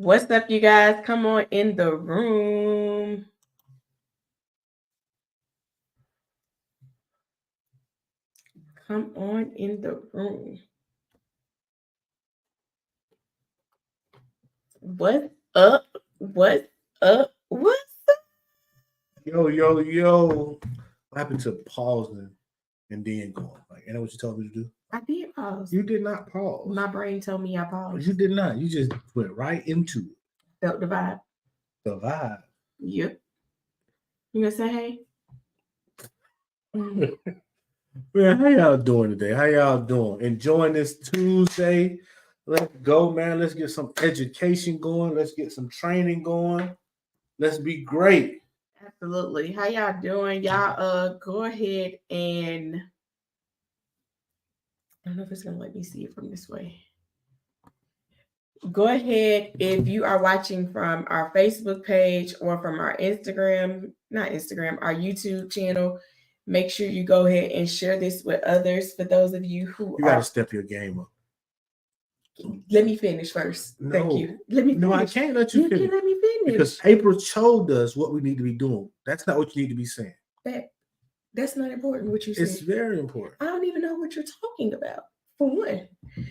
What's up, you guys? Come on in the room. Come on in the room. What's up? What's up? What's up? Yo. What happened to pausing and then going? Like, you know what you told me to do? I did pause. You did not pause. My brain told me I paused. You did not. You just went right into it. Felt the vibe. The vibe. Yep. You gonna say hey? Man, how y'all doing today? How y'all doing? Enjoying this Tuesday? Let's go, man. Let's get some education going. Let's get some training going. Let's be great. Absolutely. How y'all doing? Y'all go ahead and I don't know if it's gonna let me see it from this way. Go ahead if you are watching from our Facebook page or from our our YouTube channel. Make sure you go ahead and share this with others. For those of you who gotta step your game up. Let me finish first. No. Thank you. Let me finish. No, I can't let you finish. Can let me finish. Because April showed us what we need to be doing. That's not what you need to be saying. That's not important what you said. It's very important. I don't even know what you're talking about. For one.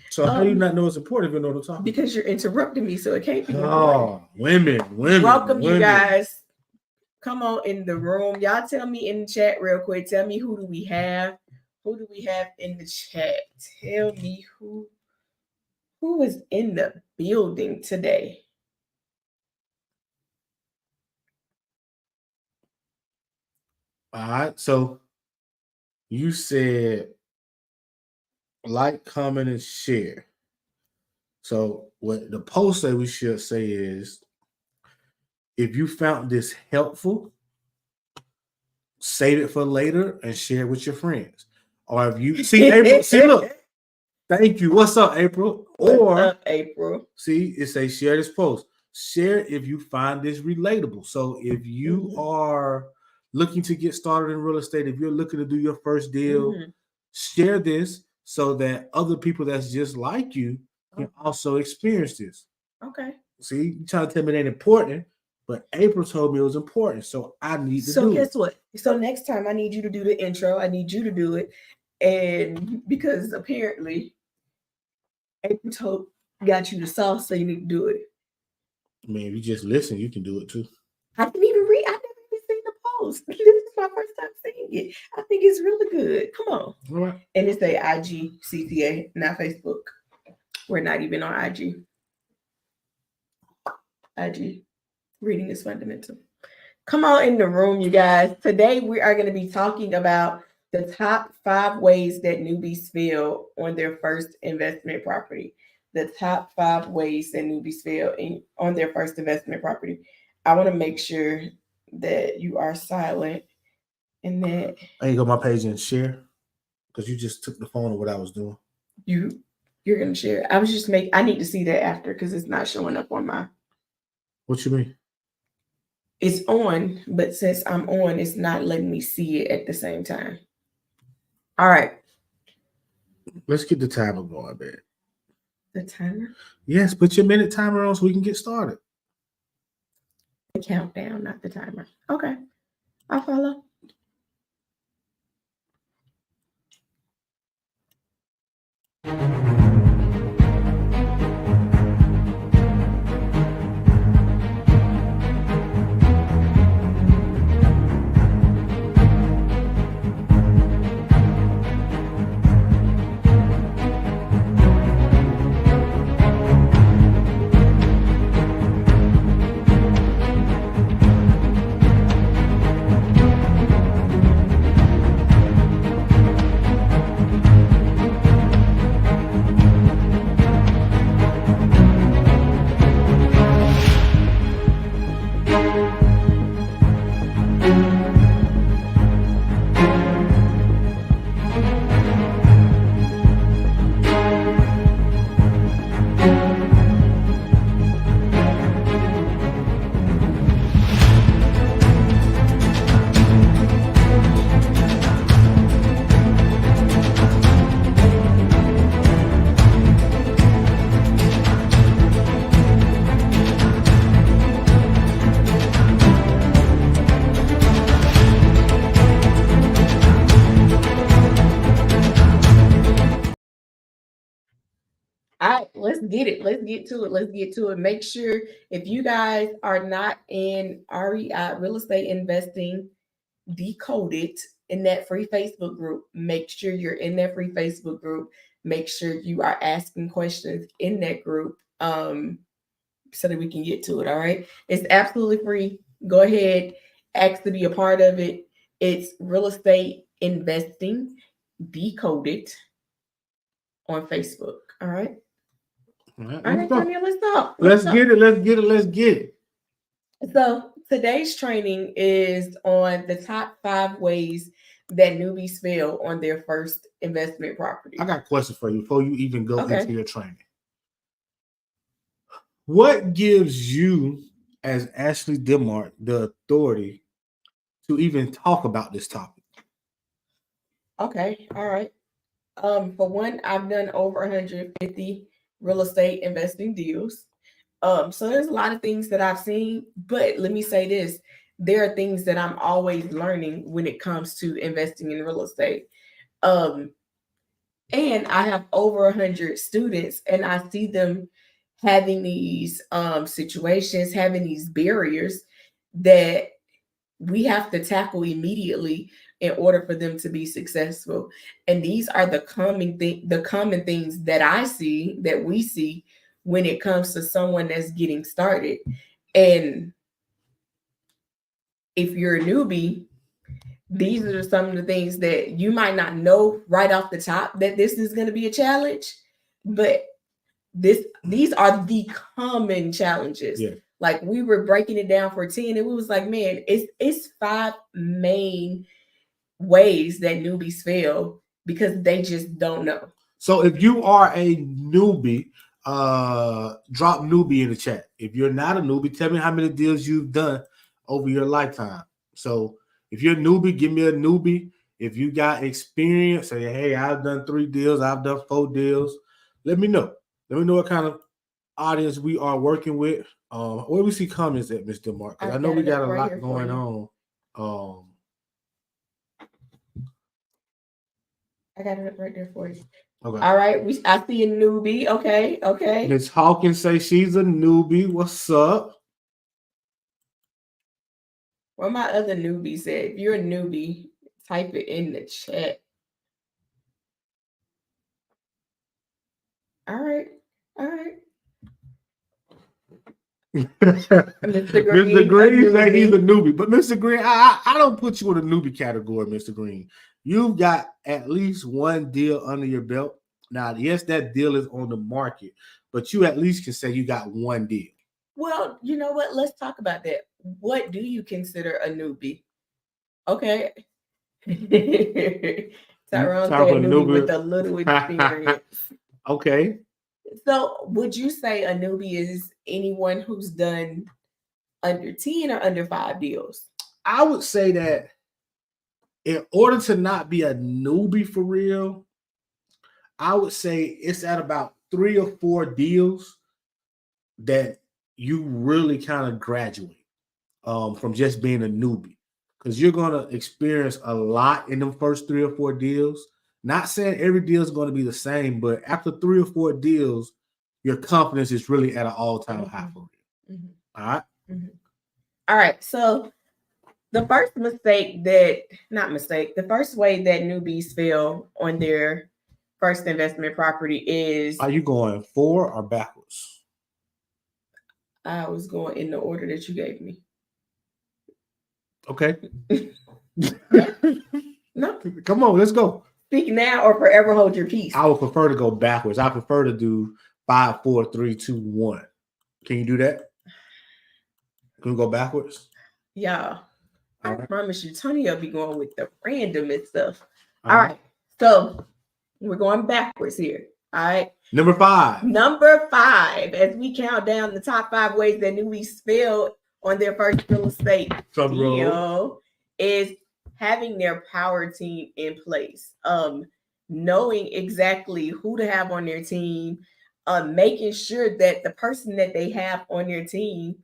So how do you not know it's important if you know what I'm talking because you're interrupting me, so it can't be important. Women. Welcome, you guys. Come on in the room. Y'all tell me in the chat real quick. Tell me who do we have? Who do we have in the chat? Tell me who is in the building today. All right. So you said like, comment, and share. So what the post say we should say is, if you found this helpful, save it for later and share it with your friends. Or if you see April, look. Thank you. What's up, April? What's up, April? See, it says share this post. Share if you find this relatable. So if you are looking to get started in real estate, if you're looking to do your first deal, share this so that other people that's just like you can also experience this. Okay. See, you trying to tell me it ain't important, but April told me it was important, so I need to do it. So guess what? So next time I need you to do the intro. I need you to do it, and because apparently April got you the sauce, so you need to do it. I mean, if you just listen, you can do it too. I didn't even read. I never even seen the post. This is my first time seeing it. I think it's really good. Come on. All right. And it's a IG CTA, not Facebook. We're not even on IG. IG. Reading is fundamental. Come on in the room, you guys. Today we are going to be talking about the top 5 ways that newbies fail on their first investment property. The top 5 ways that newbies fail on their first investment property. I want to make sure that you are silent and that I ain't go my page and share because you just took the phone of what I was doing. You're gonna share. I need to see that after because it's not showing up on my. What you mean? It's on, but since I'm on, it's not letting me see it at the same time. All right. Let's get the timer going, man. The timer? Yes, put your minute timer on so we can get started. The countdown, not the timer. Okay. I'll follow. let's get it. Let's get to it. Let's get to it. Make sure if you guys are not in REI Real Estate Investing Decoded in that free Facebook group, make sure you're in that free Facebook group. Make sure you are asking questions in that group so that we can get to it. All right. It's absolutely free. Go ahead, ask to be a part of it. It's Real Estate Investing Decoded on Facebook. All right. All right, All right, Tanya, let's talk. Let's get it. So today's training is on the top 5 ways that newbies fail on their first investment property. I got a question for you before you even go Okay. into your training. What gives you, as Ashley Demart, the authority to even talk about this topic? Okay, all right. For one, I've done over 150 real estate investing deals. So there's a lot of things that I've seen, but let me say this. There are things that I'm always learning when it comes to investing in real estate. And I have over 100 students, and I see them having these situations, having these barriers that we have to tackle immediately in order for them to be successful. And these are the common things that I see, that we see when it comes to someone that's getting started. And if you're a newbie, these are some of the things that you might not know right off the top that this is going to be a challenge, but these are the common challenges. Yeah. Like we were breaking it down for 10, and it was like, man, it's 5 main ways that newbies fail because they just don't know. So if you are a newbie, drop newbie in the chat. If you're not a newbie, tell me how many deals you've done over your lifetime. So if you're a newbie, give me a newbie. If you got experience, say, hey, I've done 3 deals, I've done 4 deals. Let me know. Let me know what kind of audience we are working with. Where we see comments at, Mr. Mark? Because I know we got a lot going on. I got it right there for you. Okay. All right. I see a newbie. Okay. Miss Hawkins say she's a newbie. What's up? Where my other newbies at? If you're a newbie, type it in the chat. All right. Mr. Green say he's a newbie. But Mr. Green, I don't put you in a newbie category, Mr. Green. You've got at least 1 deal under your belt. Now, yes, that deal is on the market, but you at least can say you got 1 deal. Well, you know what? Let's talk about that. What do you consider a newbie? Okay. Tyrone said a newbie with a little experience. Okay. So would you say a newbie is anyone who's done under 10 or under 5 deals? I would say that in order to not be a newbie for real, I would say it's at about 3 or 4 deals that you really kind of graduate from just being a newbie, because you're going to experience a lot in them first 3 or 4 deals. Not saying every deal is going to be the same, but after 3 or 4 deals, your confidence is really at an all-time high for you. All right? All right. So the first way that newbies fail on their first investment property is... Are you going forward or backwards? I was going in the order that you gave me. Okay. No. Come on, let's go. Speak now or forever hold your peace. I would prefer to go backwards. I prefer to do 5, 4, 3, 2, 1. Can you do that? Can we go backwards? Yeah. I promise you, Tony will be going with the randomest stuff. All right. So we're going backwards here. All right. Number 5. As we count down the top 5 ways that newbies fail on their first real estate deal, is having their power team in place. Knowing exactly who to have on their team, making sure that the person that they have on their team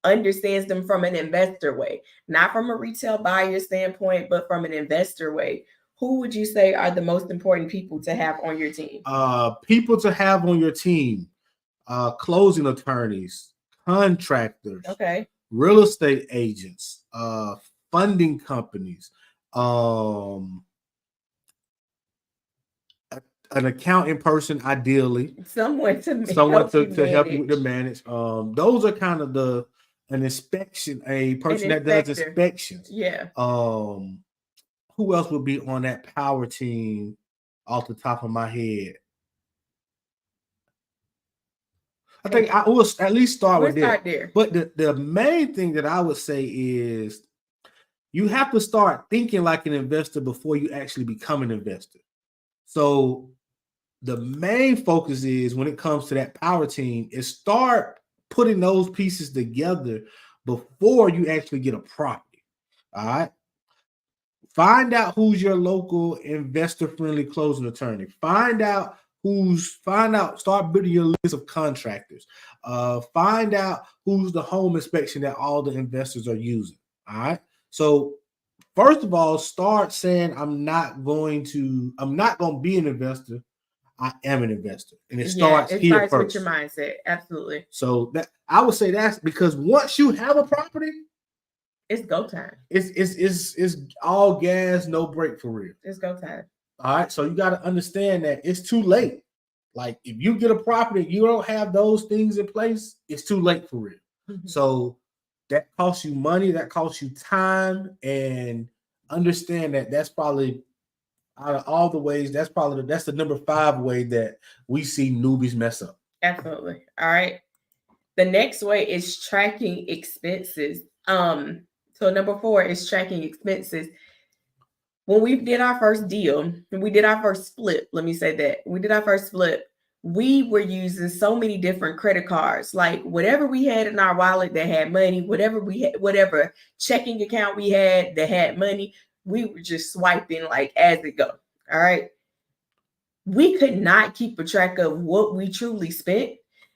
understands them from an investor way, not from a retail buyer standpoint, but from an investor way. Who would you say are the most important people to have on your team? People to have on your team. closing attorneys, contractors, Okay. real estate agents, funding companies, an accounting person, ideally, Someone to someone help you to help you with the manage. manage. Those are kind of an inspection, a person An that does inspector. inspections. Yeah. Who else would be on that power team off the top of my head? I think I will at least start We'll with there. start there. But the main thing that I would say is you have to start thinking like an investor before you actually become an investor. So the main focus is when it comes to that power team is start putting those pieces together before you actually get a property. All right. Find out who's your local investor-friendly closing attorney. Start building your list of contractors. Find out who's the home inspection that all the investors are using. All right. So first of all, start saying I'm not going to be an investor. I am an investor. And it starts here starts first. With your mindset. Absolutely. So that I would say that's because once you have a property, it's go time. It's all gas, no break for real. It's go time. All right. So you got to understand that it's too late. Like if you get a property, you don't have those things in place, it's too late for real. Mm-hmm. So that costs you money, that costs you time, and understand that that's probably out of all the ways, that's the number 5 way that we see newbies mess up. Absolutely. All right. The next way is tracking expenses. So number 4 is tracking expenses. When we did our first deal, when we did our first flip, let me say that we did our first flip, we were using so many different credit cards, like whatever we had in our wallet that had money, whatever checking account we had that had money, we were just swiping like as it go. All right. We could not keep a track of what we truly spent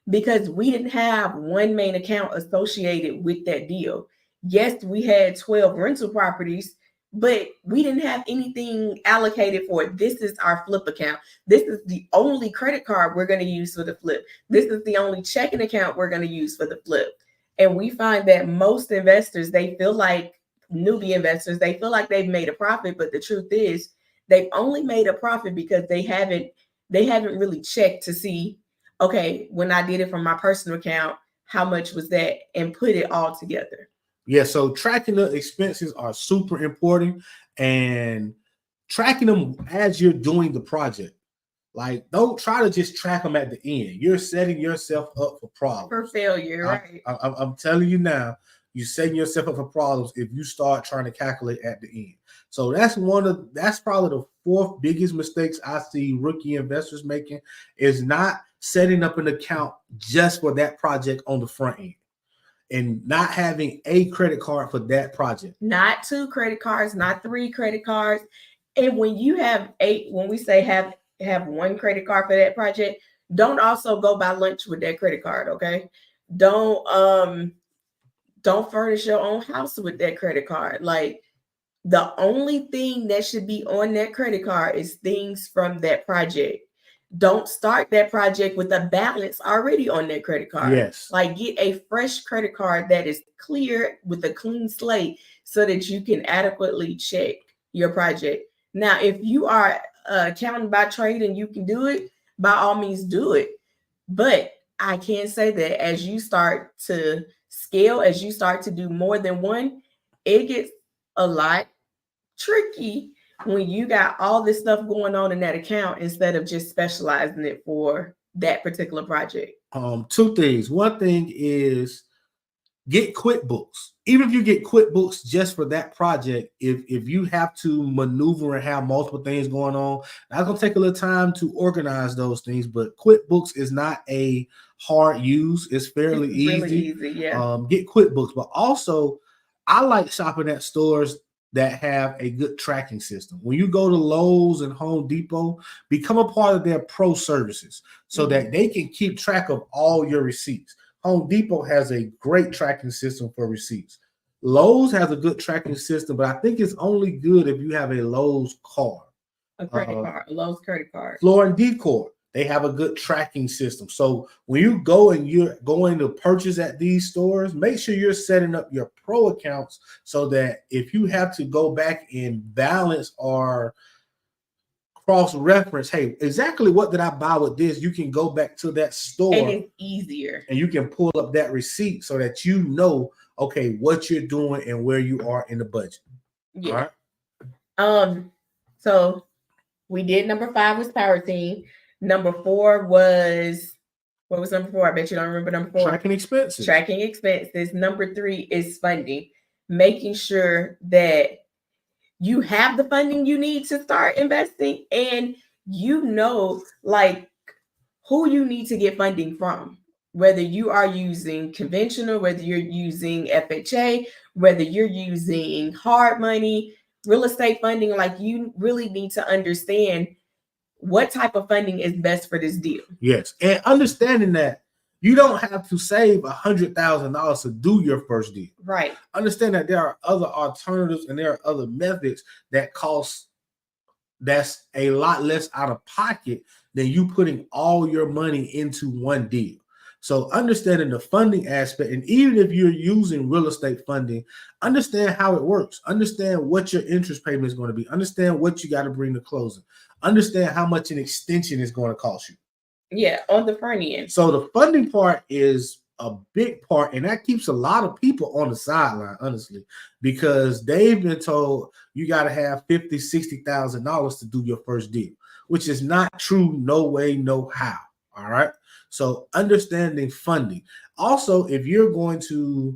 because we didn't have one main account associated with that deal. Yes, we had 12 rental properties, but we didn't have anything allocated for it. This is our flip account. This is the only credit card we're going to use for the flip. This is the only checking account we're going to use for the flip. And we find that most investors, they feel like newbie investors, they feel like they've made a profit, but the truth is they've only made a profit because they haven't really checked to see, okay, when I did it from my personal account, how much was that, and put it all together. Yeah, so tracking the expenses are super important, and tracking them as you're doing the project. Like, don't try to just track them at the end. You're setting yourself up for problems. For failure, right? I'm telling you now, you're setting yourself up for problems if you start trying to calculate at the end. So that's probably the 4th biggest mistakes I see rookie investors making, is not setting up an account just for that project on the front end, and not having a credit card for that project. Not 2 credit cards, not 3 credit cards. And when you have 8, when we say have 1 credit card for that project, don't also go buy lunch with that credit card, okay? Don't furnish your own house with that credit card. Like, the only thing that should be on that credit card is things from that project. Don't start that project with a balance already on that credit card. Yes. Like, get a fresh credit card that is clear with a clean slate so that you can adequately check your project. Now, if you are accounting by trade and you can do it, by all means do it. But I can say that as you start to scale, as you start to do more than one, it gets a lot tricky when you got all this stuff going on in that account instead of just specializing it for that particular project. 2 things. One thing is get QuickBooks. Even if you get QuickBooks just for that project, if you have to maneuver and have multiple things going on, that's going to take a little time to organize those things. But QuickBooks is not a hard use. It's fairly easy. Really easy, yeah. Get QuickBooks. But also, I like shopping at stores that have a good tracking system. When you go to Lowe's and Home Depot, become a part of their pro services so that they can keep track of all your receipts. Home Depot has a great tracking system for receipts. Lowe's has a good tracking system, but I think it's only good if you have a Lowe's card. A credit card, a Lowe's credit card. Floor and Decor. They have a good tracking system. So when you go and you're going to purchase at these stores, make sure you're setting up your pro accounts so that if you have to go back and balance or cross-reference, hey, exactly what did I buy with this? You can go back to that store and it's easier. And you can pull up that receipt so that you know, okay, what you're doing and where you are in the budget. Yeah. All right. So we did number 5 was power team. Number 4 was, what was number 4? I bet you don't remember number 4. Tracking expenses. Tracking expenses. Number 3 is funding. Making sure that you have the funding you need to start investing, and you know, like, who you need to get funding from. Whether you are using conventional, whether you're using FHA, whether you're using hard money, real estate funding, like, you really need to understand what type of funding is best for this deal. Yes. And understanding that you don't have to save $100,000 to do your first deal. Right. Understand that there are other alternatives and there are other methods that cost that's a lot less out of pocket than you putting all your money into one deal. So understanding the funding aspect, and even if you're using real estate funding, understand how it works. Understand what your interest payment is going to be. Understand what you got to bring to closing. Understand how much an extension is going to cost you. Yeah, on the front end. So the funding part is a big part, and that keeps a lot of people on the sideline, honestly, because they've been told you got to have $50,000, $60,000 to do your first deal, which is not true. No way, no how. All right. So understanding funding. Also, if you're going to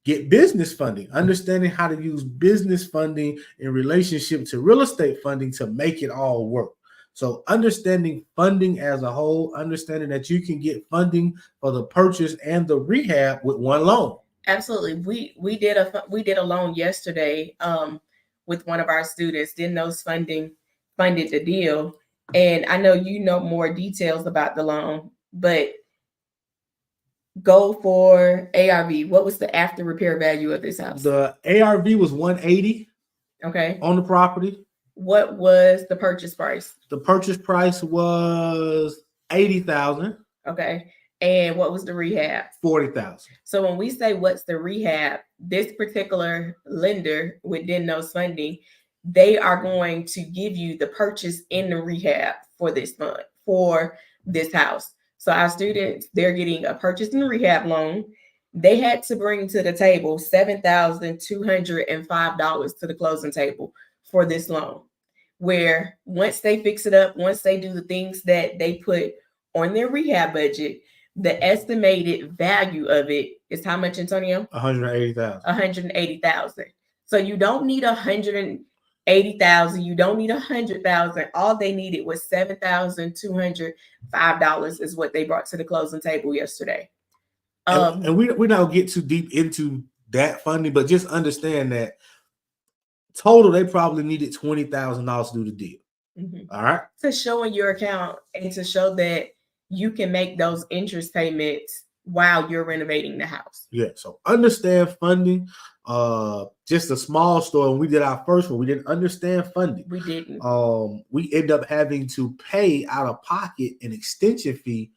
get business funding, understanding how to use business funding in relationship to real estate funding to make it all work. So understanding funding as a whole, understanding that you can get funding for the purchase and the rehab with one loan. Absolutely. We did a loan yesterday with one of our students. Dennos funded the deal, and I know you know more details about the loan, but go for ARV. What was the after repair value of this house? The ARV was $180. Okay. On the property. What was the purchase price? The purchase price was $80,000. Okay. And what was the rehab? $40,000. So when we say what's the rehab, this particular lender with Dennos funding, they are going to give you the purchase in the rehab for this fund, for this house. So our students, they're getting a purchase and rehab loan. They had to bring to the table $7,205 to the closing table for this loan, where once they fix it up, once they do the things that they put on their rehab budget, the estimated value of it is how much, Antonio? $180,000. $180,000. So you don't need $180,000. You don't need $100,000. All they needed was $7,205 is what they brought to the closing table yesterday. And we don't get too deep into that funding, but just understand that total they probably needed $20,000 to do the deal. Mm-hmm. All right. To show in your account and to show that you can make those interest payments while you're renovating the house. Yeah. So understand funding. Just a small story. When we did our first one, we didn't understand funding. We didn't. We end up having to pay out of pocket an extension fee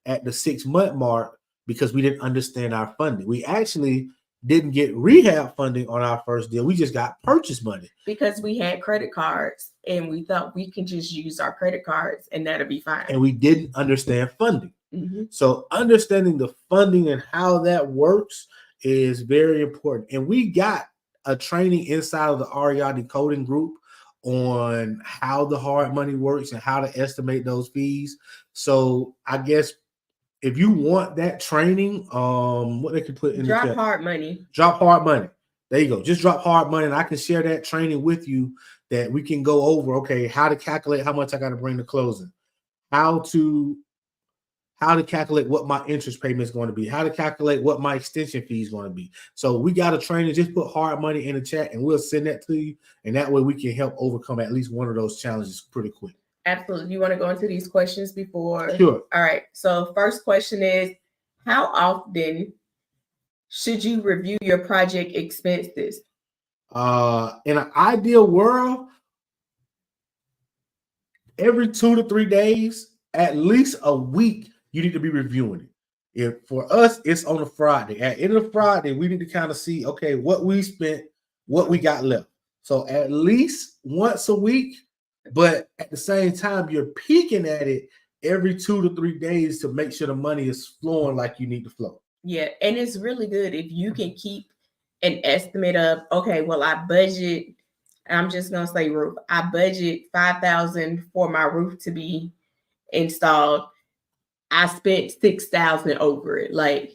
at the 6-month mark because we didn't understand our funding. We actually didn't get rehab funding on our first deal. We just got purchase money. Because we had credit cards and we thought we can just use our credit cards and that'll be fine. And we didn't understand funding. Mm-hmm. So understanding the funding and how that works is very important. And we got a training inside of the REI Decoding group on how the hard money works and how to estimate those fees. So I guess if you want that training, what they can put in drop the chat. Hard money. Drop hard money. There you go. Just drop hard money, and I can share that training with you that we can go over. Okay, how to calculate how much I got to bring to closing, how to calculate what my interest payment is going to be, how to calculate what my extension fee is going to be. So we got a training. Just put hard money in the chat, and we'll send that to you, and that way we can help overcome at least one of those challenges pretty quick. Absolutely. You want to go into these questions before? Sure. All right. So first question is, how often should you review your project expenses? In an ideal world, every 2 to 3 days, at least a week, you need to be reviewing it. If for us, it's on a Friday. At the end of the Friday, we need to kind of see, okay, what we spent, what we got left. So at least once a week, but at the same time, you're peeking at it every 2 to 3 days to make sure the money is flowing like you need to flow. Yeah, and it's really good if you can keep an estimate of, okay, well, I budget, I'm just gonna say roof. I budget 5,000 for my roof to be installed. I spent 6,000 over it. Like,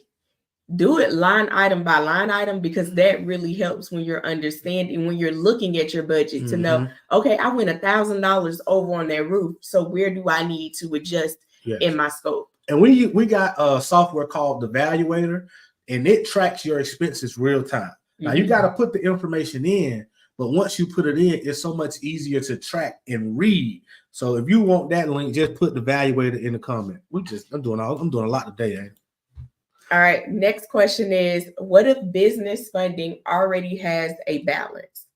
do it line item by line item, because that really helps when you're understanding, when you're looking at your budget to know, okay, I went $1,000 over on that roof. So where do I need to adjust in my scope? And we got a software called the Valuator, and it tracks your expenses real time. Now you got to put the information in, but once you put it in, it's so much easier to track and read. So if you want that link, just put the Valuator in the comment. I'm doing a lot today. All right. Next question is, what if business funding already has a balance?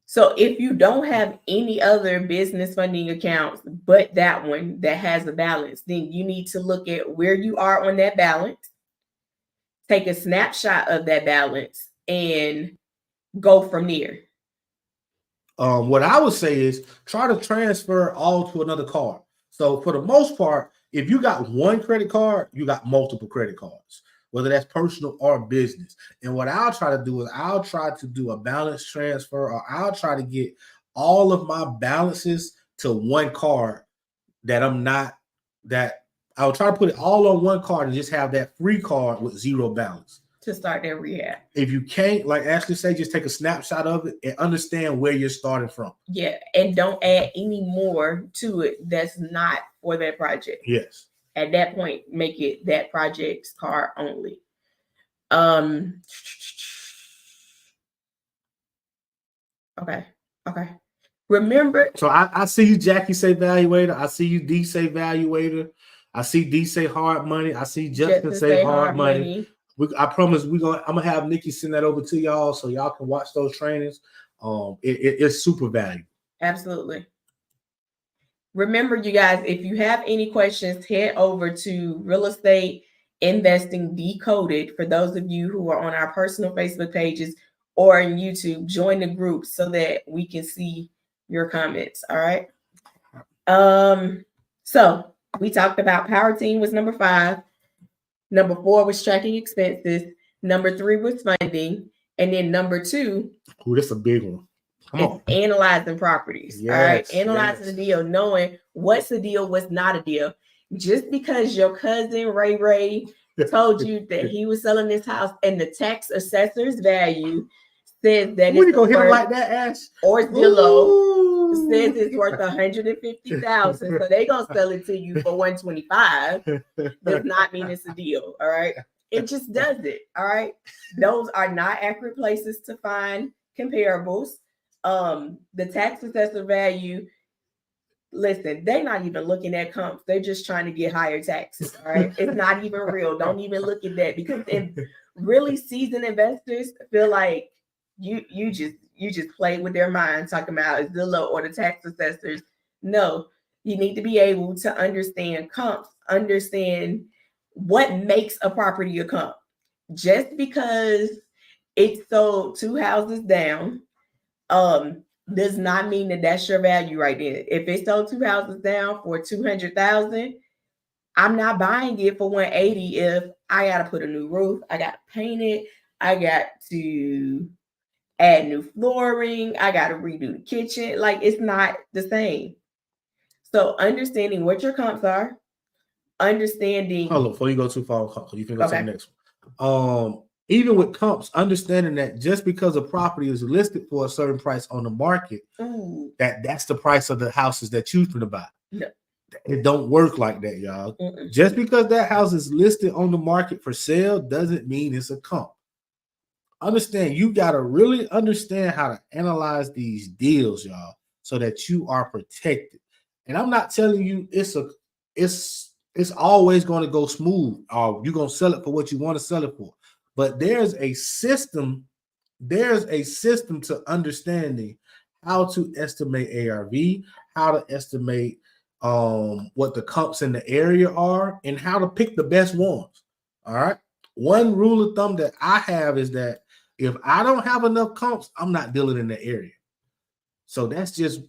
So if you don't have any other business funding accounts but that one that has a balance, then you need to look at where you are on that balance, take a snapshot of that balance, and go from there. What I would say is try to transfer all to another card. So for the most part, if you got one credit card, you got multiple credit cards, whether that's personal or business. And what I'll try to do is I'll try to do a balance transfer, or I'll try to get all of my balances to one card I'll try to put it all on one card and just have that free card with zero balance. To start that rehab. If you can't, like Ashley said, just take a snapshot of it and understand where you're starting from. Yeah, and don't add any more to it that's not for that project. Yes. At that point, make it that project's card only. Okay. Remember. So I see you, Jackie, say Valuator. I see you, D, say Valuator. I see D say hard money. I see Justin say hard money. I promise I'm gonna have Nikki send that over to y'all so y'all can watch those trainings. It's super valuable. Absolutely. Remember, you guys, if you have any questions, head over to Real Estate Investing Decoded. For those of you who are on our personal Facebook pages or in YouTube, join the group so that we can see your comments. All right. So we talked about Power Team was number 5. Number 4 was tracking expenses. Number 3 was funding. And then number 2. Ooh, that's a big one. Come on. Analyzing properties. Yes, all right. Analyzing the deal, knowing what's a deal, what's not a deal. Just because your cousin Ray told you that he was selling this house and the tax assessor's value says that it's gonna hit him like that, Ash? Or Zillow says it's worth $150,000, so they gonna sell it to you for $125. Does not mean it's a deal. All right. It just does it. All right. Those are not accurate places to find comparables. The tax assessor value, listen, they're not even looking at comps. They're just trying to get higher taxes. All right. It's not even real. Don't even look at that, because really seasoned investors feel like you just play with their mind talking about Zillow or the tax assessors. No, you need to be able to understand comps, understand what makes a property a comp. Just because it sold 2 houses down, does not mean that that's your value right there. If it sold 2 houses down for $200,000, I'm not buying it for $180 if I got to put a new roof, I got to paint it, I got to add new flooring, I got to redo the kitchen. Like, it's not the same. So understanding what your comps are, understanding. Hold on, before you go too far, you can go to the next one. Even with comps, understanding that just because a property is listed for a certain price on the market, that's the price of the houses that you're going to buy. No. It don't work like that, y'all. Just because that house is listed on the market for sale doesn't mean it's a comp. Understand, you got to really understand how to analyze these deals, y'all, so that you are protected. And I'm not telling you it's always going to go smooth, or you're going to sell it for what you want to sell it for. But there's a system to understanding how to estimate ARV, how to estimate what the comps in the area are, and how to pick the best ones. All right. One rule of thumb that I have is that if I don't have enough comps, I'm not dealing in the area. So that's just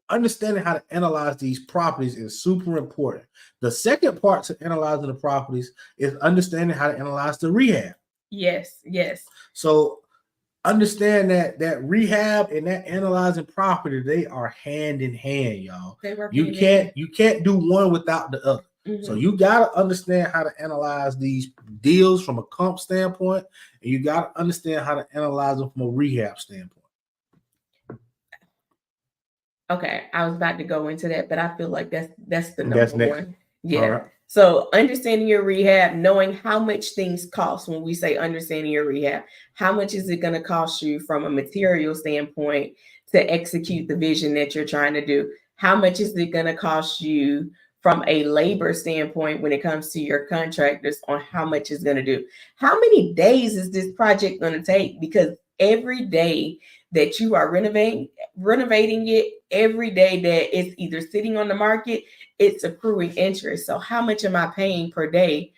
understanding how to analyze these properties is super important. The second part to analyzing the properties is understanding how to analyze the rehab. Yes, yes. So understand that rehab and that analyzing property, they are hand in hand, y'all. You can't do one without the other. Mm-hmm. So you got to understand how to analyze these deals from a comp standpoint, and you got to understand how to analyze them from a rehab standpoint. Okay, I was about to go into that, but I feel like that's the number one. Yeah. Right. So understanding your rehab, knowing how much things cost. When we say understanding your rehab, how much is it going to cost you from a material standpoint to execute the vision that you're trying to do? How much is it going to cost you from a labor standpoint when it comes to your contractors on how much it's going to do? How many days is this project going to take? Because every day that you are renovating it, every day that it's either sitting on the market, it's accruing interest. So how much am I paying per day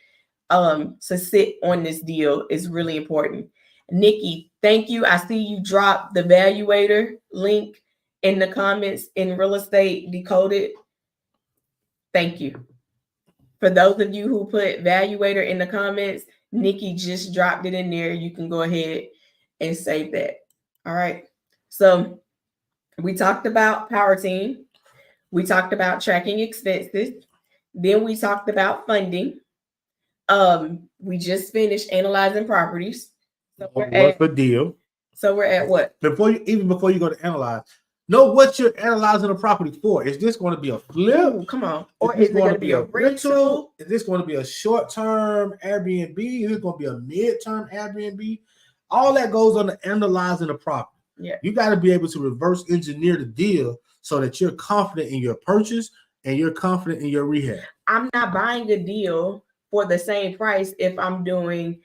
to sit on this deal is really important. Nikki, thank you. I see you drop the valuator link in the comments in Real Estate Decoded. Thank you. For those of you who put valuator in the comments, Nikki just dropped it in there. You can go ahead and save that. All right. So we talked about power team. We talked about tracking expenses. Then we talked about funding. We just finished analyzing properties. So what's the deal? So we're at what? Before you go to analyze, know what you're analyzing a property for. Is this going to be a flip? Ooh, come on. Or is it going to be a rental? Is this going to be a short-term Airbnb? Is it going to be a mid-term Airbnb? All that goes on to analyzing the property. Yeah. You got to be able to reverse engineer the deal so that you're confident in your purchase and you're confident in your rehab. I'm not buying a deal for the same price if I'm doing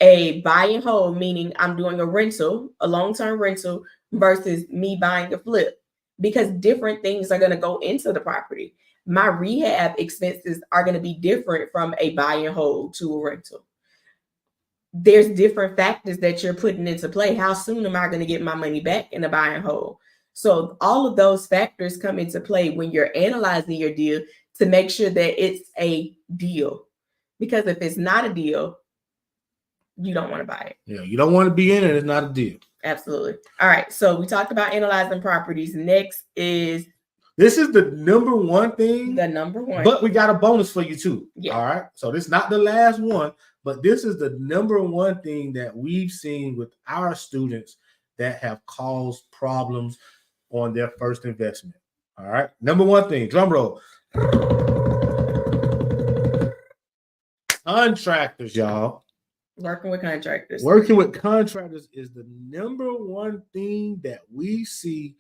a buy and hold, meaning I'm doing a rental, a long-term rental, versus me buying a flip, because different things are going to go into the property. My rehab expenses are going to be different from a buy and hold to a rental. There's different factors that you're putting into play. How soon am I going to get my money back in a buy and hold? So all of those factors come into play when you're analyzing your deal to make sure that it's a deal. Because if it's not a deal, you don't want to buy it. Yeah, you don't want to be in it. It's not a deal. Absolutely. All right. So we talked about analyzing properties. Next is... This is the number one thing. The number one. But we got a bonus for you too. Yeah. All right. So this is not the last one, but this is the number one thing that we've seen with our students that have caused problems on their first investment. All right. Number one thing, drum roll. Contractors, y'all. Working with contractors. Working with contractors is the number one thing that we see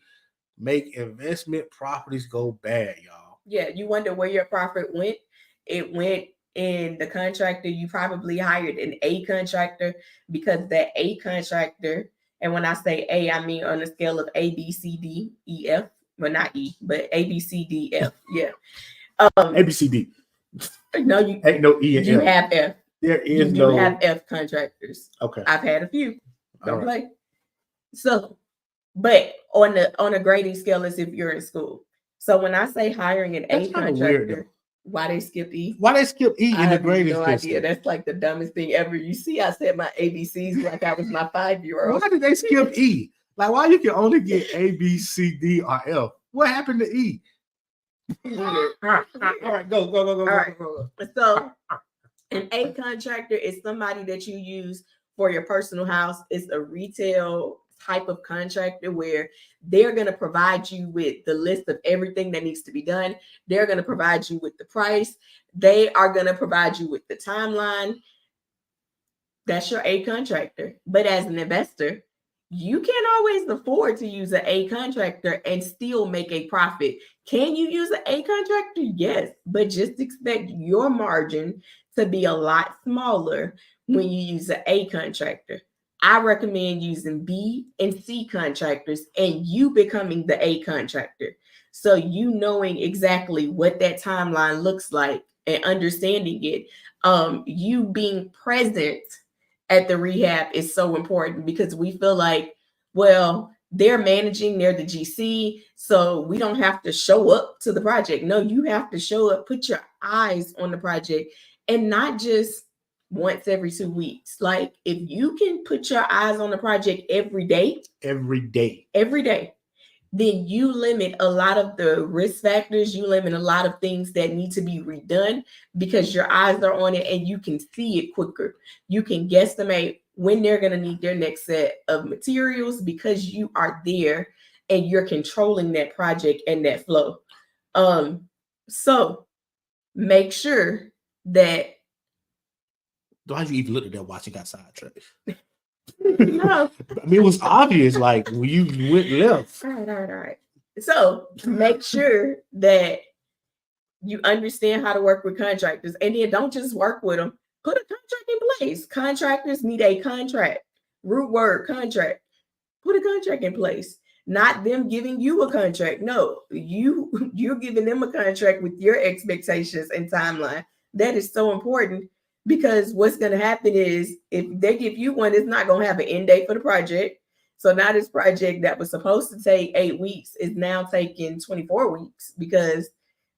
make investment properties go bad, y'all. Yeah, you wonder where your profit went. It went in the contractor. You probably hired an A contractor, because that A contractor, and when I say A, I mean on a scale of A, B, C, D, E, F. Well, not E, but A, B, C, D, F. Yeah. A, B, C, D. No, you ain't no E and you F. Have F. There is you do have F contractors. Okay. I've had a few. Don't play. So, but on a grading scale as if you're in school. So when I say hiring an A contractor, why they skip E? Why they skip E in the grading system? I have no idea. That's like the dumbest thing ever. You see, I said my ABCs like I was my 5-year-old. Why did they skip E? Like, why you can only get A, B, C, D, or F? What happened to E? All right, go. All right. Go. So an A contractor is somebody that you use for your personal house. It's a retail type of contractor where they're going to provide you with the list of everything that needs to be done. They're going to provide you with the price. They are going to provide you with the timeline. That's your A contractor. But as an investor, you can't always afford to use an A contractor and still make a profit. Can you use an A contractor? Yes, but just expect your margin to be a lot smaller when you use an A contractor. I recommend using B and C contractors and you becoming the A contractor. So you knowing exactly what that timeline looks like and understanding it, you being present at the rehab is so important because we feel like, well, they're managing, they're the GC, so we don't have to show up to the project. No, you have to show up, put your eyes on the project, and not just once every 2 weeks. Like if you can put your eyes on the project every day, then you limit a lot of the risk factors. You limit a lot of things that need to be redone because your eyes are on it and you can see it quicker. You can guesstimate when they're going to need their next set of materials because you are there and you're controlling that project and that flow. So make sure that. Why you even look at that watch? You got sidetracked. No. I mean, it was obvious, like when you went left. All right. So make sure that you understand how to work with contractors, and then don't just work with them. Put a contract in place. Contractors need a contract. Root word, contract. Put a contract in place. Not them giving you a contract. No, you're giving them a contract with your expectations and timeline. That is so important. Because what's going to happen is if they give you one, it's not going to have an end date for the project. So now this project that was supposed to take 8 weeks is now taking 24 weeks because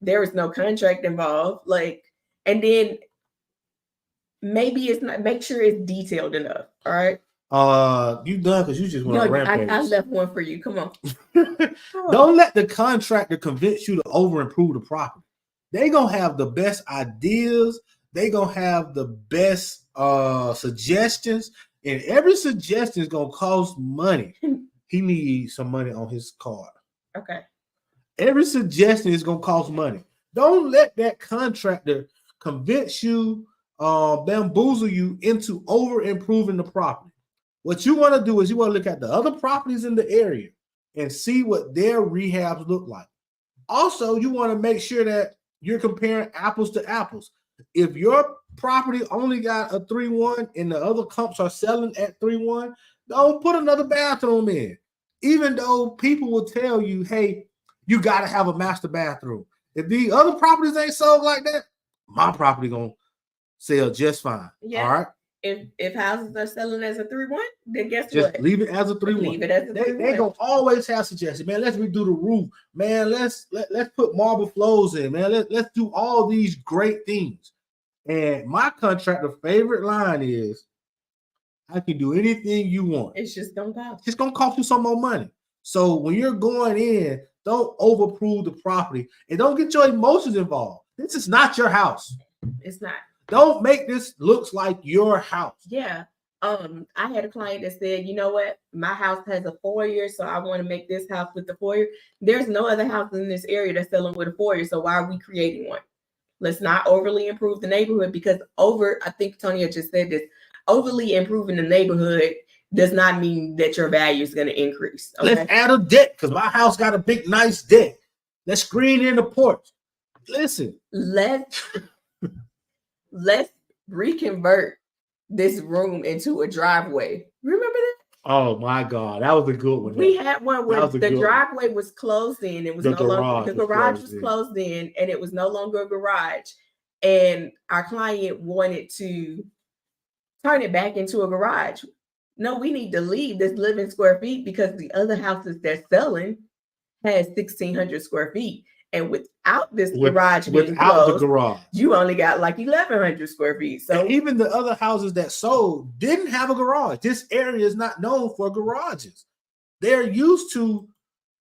there is no contract involved. Like, and then maybe it's not, make sure it's detailed enough. All right. You done because you just went on rampage. I left one for you. Come on. Don't let the contractor convince you to over improve the property. They gonna have the best ideas. They gonna have the best suggestions, and every suggestion is gonna cost money. He needs some money on his card. Okay. Every suggestion is gonna cost money. Don't let that contractor convince you, bamboozle you into over improving the property. What you want to do is you want to look at the other properties in the area and see what their rehabs look like. Also, you want to make sure that you're comparing apples to apples. If your property only got a 3-1 and the other comps are selling at 3-1, don't put another bathroom in. Even though people will tell you, hey, you got to have a master bathroom. If the other properties ain't sold like that, my property going to sell just fine. Yeah. All right. If houses are selling as a 3-1, then guess just what? Leave it as a 3-1. Leave it as a 3-1. They gonna always have suggestions, man. Let's redo the roof, man. Let's put marble floors in, man. Let's do all these great things. And my contractor favorite line is, "I can do anything you want. It's just gonna cost. It's gonna cost you some more money." So when you're going in, don't overprove the property and don't get your emotions involved. This is not your house. It's not. Don't make this look like your house. Yeah. I had a client that said, you know what? My house has a foyer, so I want to make this house with the foyer. There's no other house in this area that's selling with a foyer, so why are we creating one? Let's not overly improve the neighborhood because I think Tonya just said this, overly improving the neighborhood does not mean that your value is going to increase. Okay? Let's add a deck because my house got a big, nice deck. Let's screen in the porch. Listen. Let's reconvert this room into a driveway. Remember that? Oh my God, that was a good one. We had one where the driveway was closed in. It was the garage was closed in, and it was no longer a garage. And our client wanted to turn it back into a garage. No, we need to leave this living square feet because the other houses that's selling has 1,600 square feet. And without this garage being closed, you only got like 1,100 square feet. So and even the other houses that sold didn't have a garage. This area is not known for garages. They're used to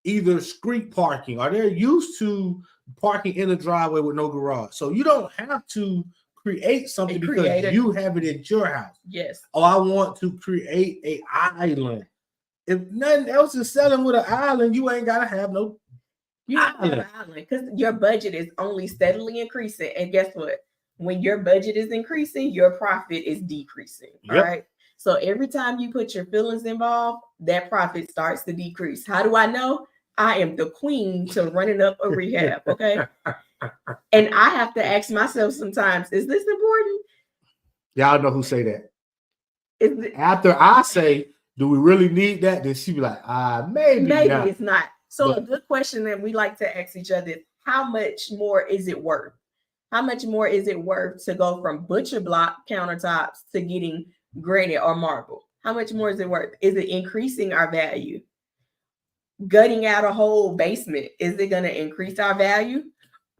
either street parking or they're used to parking in a driveway with no garage. So you don't have to create something because you have it at your house. Yes. Oh, I want to create an island. If nothing else is selling with an island, you ain't got to have no island because your budget is only steadily increasing. And guess what? When your budget is increasing, your profit is decreasing. Yep. All right. So every time you put your feelings involved, that profit starts to decrease. How do I know? I am the queen to running up a rehab. Okay. And I have to ask myself sometimes, is this important? Y'all know who say that. After I say, do we really need that? Then she be like, maybe it's not. So a good question that we like to ask each other is, how much more is it worth? How much more is it worth to go from butcher block countertops to getting granite or marble? How much more is it worth? Is it increasing our value? Gutting out a whole basement, is it going to increase our value?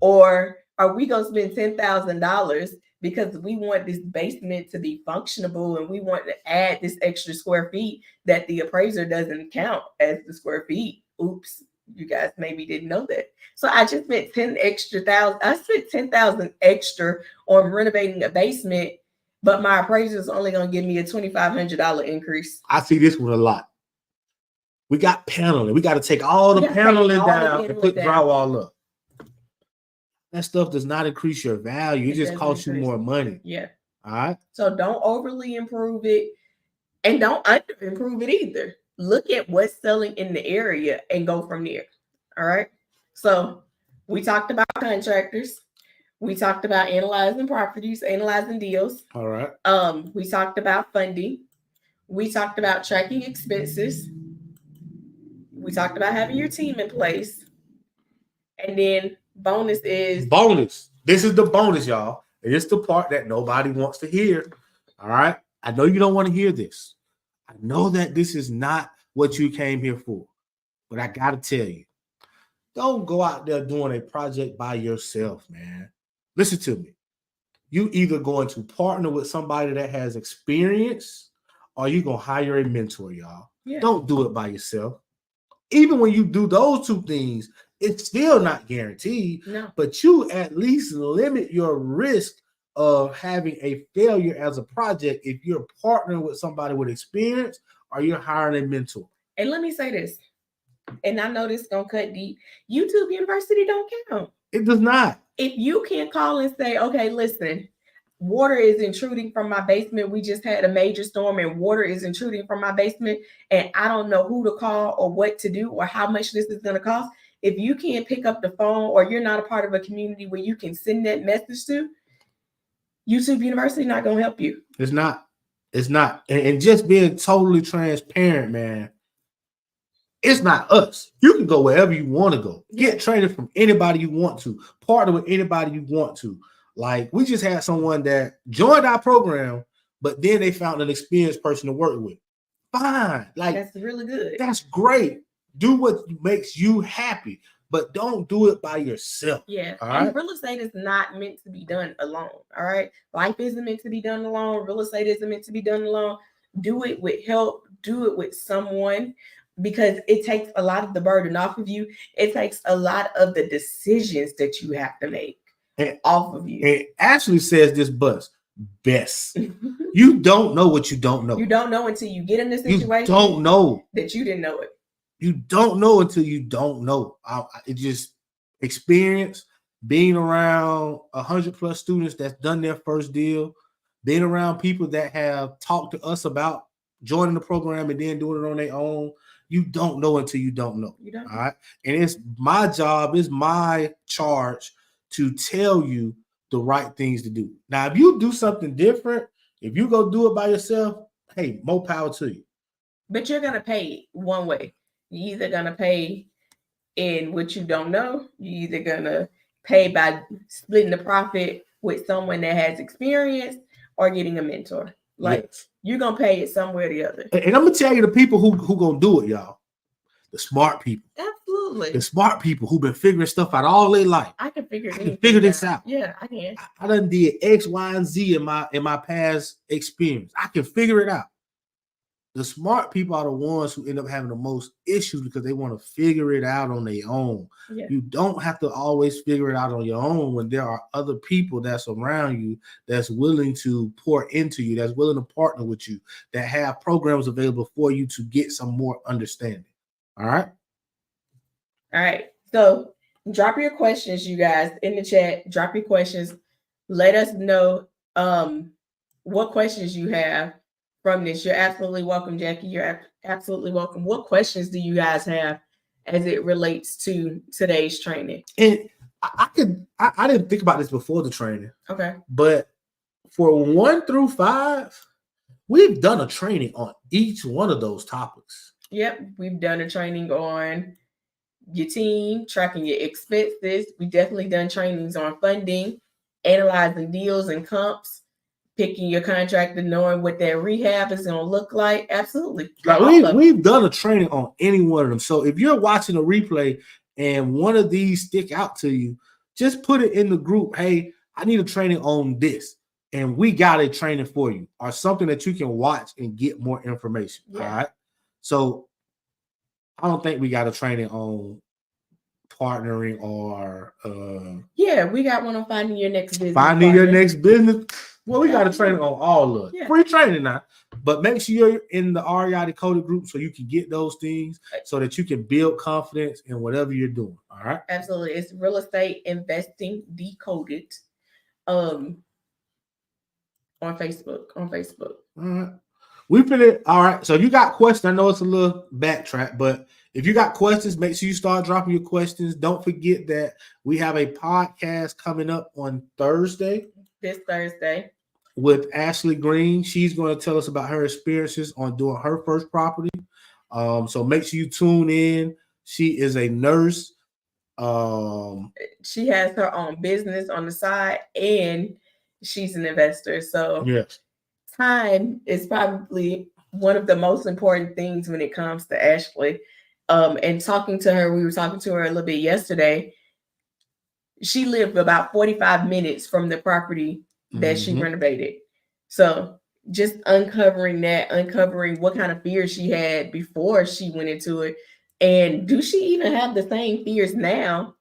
Or are we going to spend $10,000 because we want this basement to be functionable and we want to add this extra square feet that the appraiser doesn't count as the square feet? Oops, you guys maybe didn't know that. So I just spent I spent 10,000 extra on renovating a basement, but my appraiser is only going to give me a $2,500 increase. I see this one a lot. We got paneling. We got to take all the paneling down and put drywall up. That stuff does not increase your value. It just costs you more money. Yeah. All right. So don't overly improve it and don't under improve it either. Look at what's selling in the area and go from there. All right. So we talked about contractors. We talked about analyzing properties, analyzing deals. All right. We talked about funding. We talked about tracking expenses. We talked about having your team in place. And then bonus. This is the bonus, y'all. And it's the part that nobody wants to hear. All right. I know you don't want to hear this. I know that this is not what you came here for. But I got to tell you, don't go out there doing a project by yourself, man. Listen to me. You either going to partner with somebody that has experience or you going to hire a mentor, y'all. Yeah. Don't do it by yourself. Even when you do those two things, it's still not guaranteed. No. But you at least limit your risk of having a failure as a project if you're partnering with somebody with experience or you're hiring a mentor. And let me say this, and I know this is going to cut deep. YouTube University don't count. It does not. If you can't call and say, okay, listen, water is intruding from my basement. We just had a major storm and water is intruding from my basement and I don't know who to call or what to do or how much this is going to cost. If you can't pick up the phone or you're not a part of a community where you can send that message to, YouTube University not going to help you. It's not. It's not. And just being totally transparent, man, it's not us. You can go wherever you want to go. Get training from anybody you want to. Partner with anybody you want to. Like, we just had someone that joined our program, but then they found an experienced person to work with. Fine. Like, that's really good. That's great. Do what makes you happy, but don't do it by yourself. Yeah. And real estate is not meant to be done alone. All right. Life isn't meant to be done alone. Real estate isn't meant to be done alone. Do it with help. Do it with someone, because it takes a lot of the burden off of you. It takes a lot of the decisions that you have to make off of you. It actually says this best. You don't know what you don't know. You don't know until you get in this situation. You don't know that you didn't know it. You don't know until you don't know. It just experience being around 100+ students that's done their first deal, being around people that have talked to us about joining the program and then doing it on their own. You don't know until you don't know. You don't. All right. And it's my job, it's my charge to tell you the right things to do. Now, if you do something different, if you go do it by yourself, hey, more power to you. But you're going to pay one way. You're either going to pay in what you don't know. You're either going to pay by splitting the profit with someone that has experience or getting a mentor. Like, you're going to pay it somewhere or the other. And I'm going to tell you the people who going to do it, y'all. The smart people. Absolutely. The smart people who've been figuring stuff out all their life. I can figure this out. Yeah, I can. I done did X, Y, and Z in my past experience. I can figure it out. The smart people are the ones who end up having the most issues because they want to figure it out on their own. Yeah. You don't have to always figure it out on your own when there are other people that's around you that's willing to pour into you, that's willing to partner with you, that have programs available for you to get some more understanding. All right? All right. So drop your questions, you guys, in the chat. Drop your questions. Let us know what questions you have from this. You're absolutely welcome, Jackie. You're absolutely welcome. What questions do you guys have as it relates to today's training? And I didn't think about this before the training. Okay. But for 1 through 5, we've done a training on each one of those topics. Yep. We've done a training on your team, tracking your expenses. We definitely done trainings on funding, analyzing deals and comps, picking your contractor, knowing what their rehab is going to look like. Absolutely. Like we've done a training on any one of them. So if you're watching a replay and one of these stick out to you, just put it in the group. Hey, I need a training on this. And we got a training for you, or something that you can watch and get more information. Yeah. All right. So I don't think we got a training on partnering or we got one on finding your next business. Finding your next business. Well, we got a training on all of it. Free training now. But make sure you're in the REI Decoded group so you can get those things so that you can build confidence in whatever you're doing. All right. Absolutely. It's Real Estate Investing Decoded. On Facebook. All right. We finished. All right. So if you got questions, I know it's a little backtrack, but if you got questions, make sure you start dropping your questions. Don't forget that we have a podcast coming up on Thursday. This Thursday. With Ashley Green. She's going to tell us about her experiences on doing her first property. So make sure you tune in. She is a nurse. She has her own business on the side and she's an investor. So yes, time is probably one of the most important things when it comes to Ashley. And talking to her, we were talking to her a little bit yesterday. She lived about 45 minutes from the property that she renovated. So just uncovering what kind of fears she had before she went into it. And do she even have the same fears now?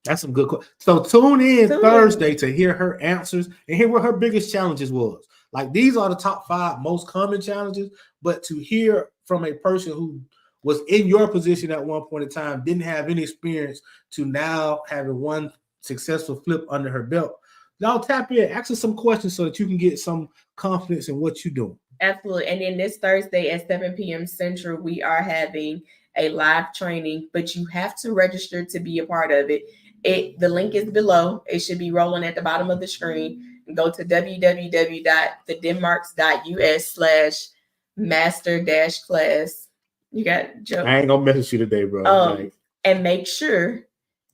That's some good questions. So tune in Thursday to hear her answers and hear what her biggest challenges was. Like, these are the top 5 most common challenges, but to hear from a person who was in your position at one point in time, didn't have any experience, to now having one successful flip under her belt. Y'all tap in, ask us some questions so that you can get some confidence in what you're doing. Absolutely. And then this Thursday at 7 p.m. Central, we are having a live training, but you have to register to be a part of it. The link is below. It should be rolling at the bottom of the screen. Go to www.thedenmarks.us/master-class. You got Joe. I ain't gonna message you today, bro. And make sure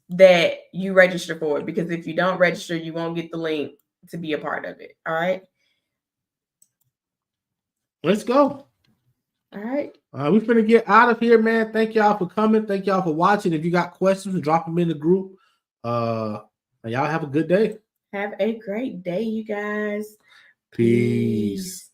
that you register for it, because if you don't register, you won't get the link to be a part of it. All right. Let's go. All right. We're finna get out of here, man. Thank y'all for coming. Thank y'all for watching. If you got questions, drop them in the group. Y'all have a good day. Have a great day, you guys. Peace.